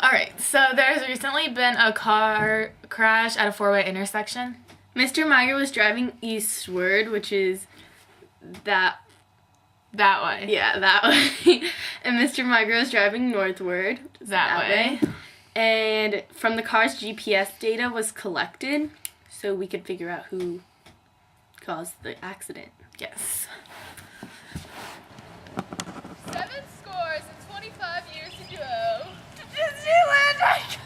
Alright, so there's recently been a car crash at a four-way intersection. Mr. Meyer was driving eastward, which is that way. Yeah, that way. And Mr. Meyer was driving northward, That way. And from the car's GPS data was collected, so we could figure out who caused the accident. Yes. 7 scores and 25 years ago. Disneyland!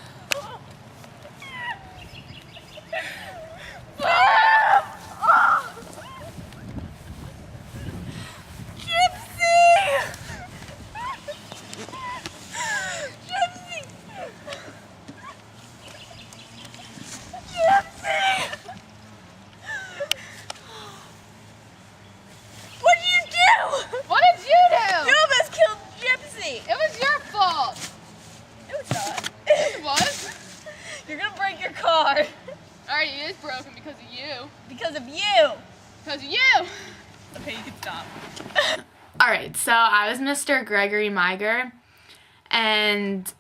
What did you do? You almost killed Gypsy! It was your fault. It was not. It was. You're gonna break your car. Alright, it is broken because of you. Because of you! Because of you. Okay, you can stop. Alright, so I was Mr. Gregory Meiger, and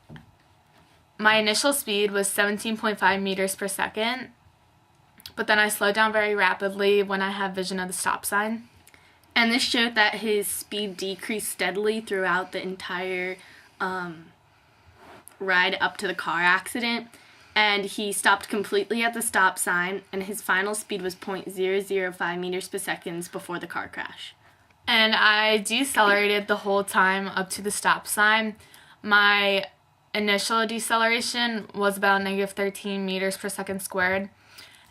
my initial speed was 17.5 meters per second, but then I slowed down very rapidly when I had vision of the stop sign. And this showed that his speed decreased steadily throughout the entire ride up to the car accident. And he stopped completely at the stop sign, and his final speed was 0.005 meters per second before the car crash. And I decelerated the whole time up to the stop sign. My initial deceleration was about negative 13 meters per second squared.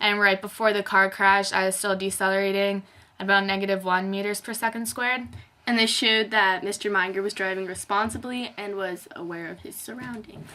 And right before the car crash, I was still decelerating about negative 1 meters per second squared. And this showed that Mr. Meyer was driving responsibly and was aware of his surroundings.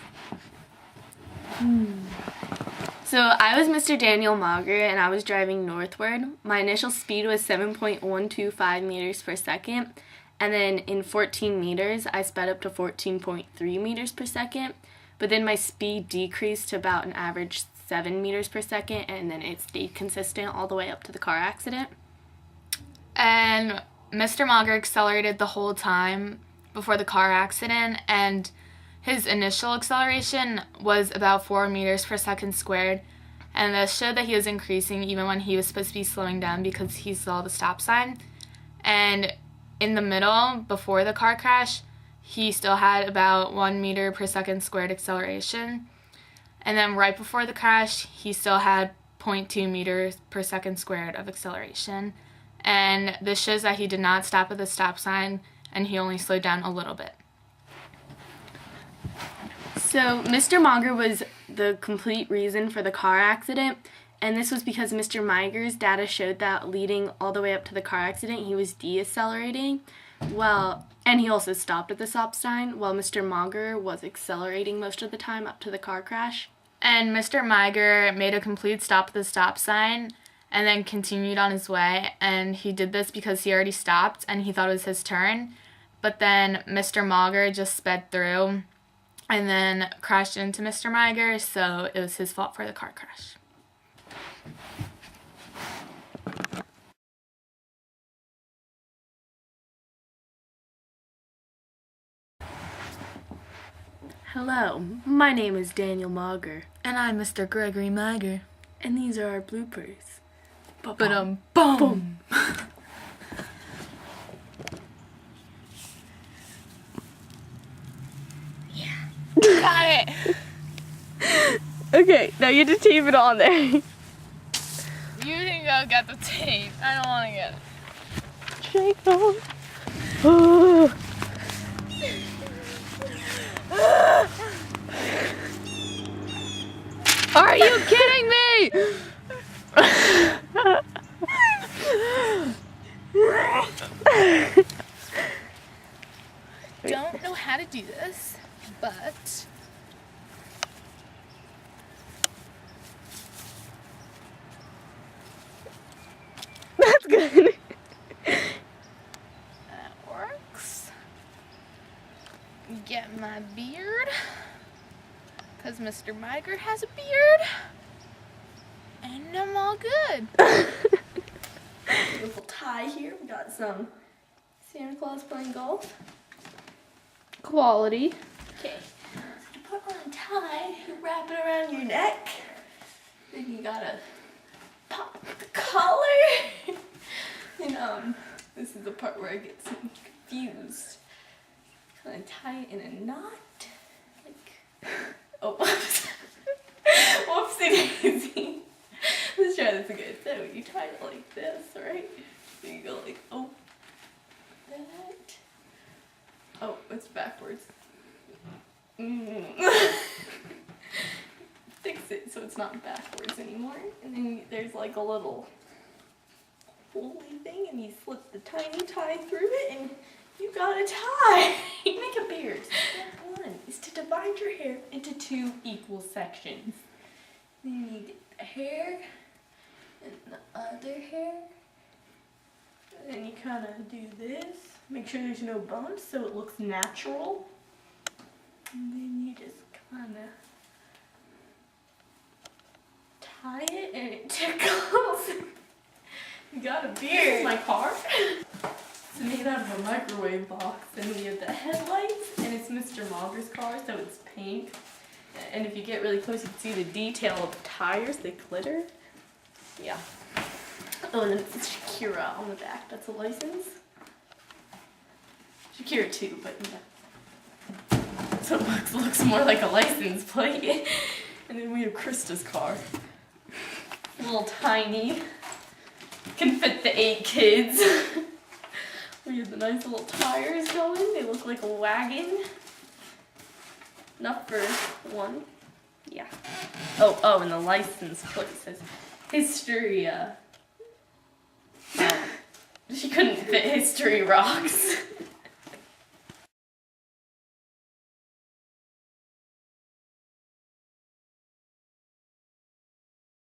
So I was Mr. Daniel Mager, and I was driving northward. My initial speed was 7.125 meters per second, and then in 14 meters, I sped up to 14.3 meters per second, but then my speed decreased to about an average 7 meters per second, and then it stayed consistent all the way up to the car accident. And Mr. Mager accelerated the whole time before the car accident, and his initial acceleration was about 4 meters per second squared, and this showed that he was increasing even when he was supposed to be slowing down because he saw the stop sign. And in the middle, before the car crash, he still had about 1 meter per second squared acceleration. And then right before the crash, he still had 0.2 meters per second squared of acceleration. And this shows that he did not stop at the stop sign, and he only slowed down a little bit. So Mr. Meyer was the complete reason for the car accident, and this was because Mr. Meyer's data showed that leading all the way up to the car accident, he was decelerating. And he also stopped at the stop sign, while Mr. Meyer was accelerating most of the time up to the car crash. And Mr. Meyer made a complete stop at the stop sign and then continued on his way, and he did this because he already stopped and he thought it was his turn. But then Mr. Meyer just sped through and then crashed into Mr. Meyer, so it was his fault for the car crash. Hello, my name is Daniel Meyer, And I'm Mr. Gregory Meiger. and these are our bloopers. Boom. Got it. Okay, now you have to tape it on there. You can go get the tape. I don't want to get it. Shake on. Oh. Are you kidding me? Don't know how to do this, but That's good. that works. Get my beard, because Mr. Meyer has a beard, and I'm all good. Beautiful tie here. We got some Santa Claus playing golf. Quality. Okay. So to put on a tie. tie, you wrap it around your neck. Then you gotta pop the collar. And this is the part where I get so confused. Kind of tie it in a knot. Like, oh, whoops. Whoopsie daisy. Let's try this again. So you tie it like this, right? So you go like, oh, that. Oh, it's backwards. Fix it so it's not backwards anymore. And then there's like a little holy thing, and you slip the tiny tie through it, and you got a tie. You make a beard. Step one is to divide your hair into 2 equal sections. Then you get the hair and the other hair. And then you kind of do this. Make sure there's no bumps so it looks natural. And then you just kind of tie it and it tickles. You got a beard. This is my car. It's made out of a microwave box, and we have the headlights, and it's Mr. Mauger's car, so it's pink. And if you get really close, you can see the detail of the tires, they glitter. Yeah. Oh, and then it says Shakira on the back. That's a license. Shakira too, but yeah. So it looks more like a license plate. And then we have Krista's car. A little tiny. Can fit the 8 kids. We have the nice little tires going. They look like a wagon. Enough for 1. Yeah. Oh, and the license plate says history. She couldn't fit history rocks.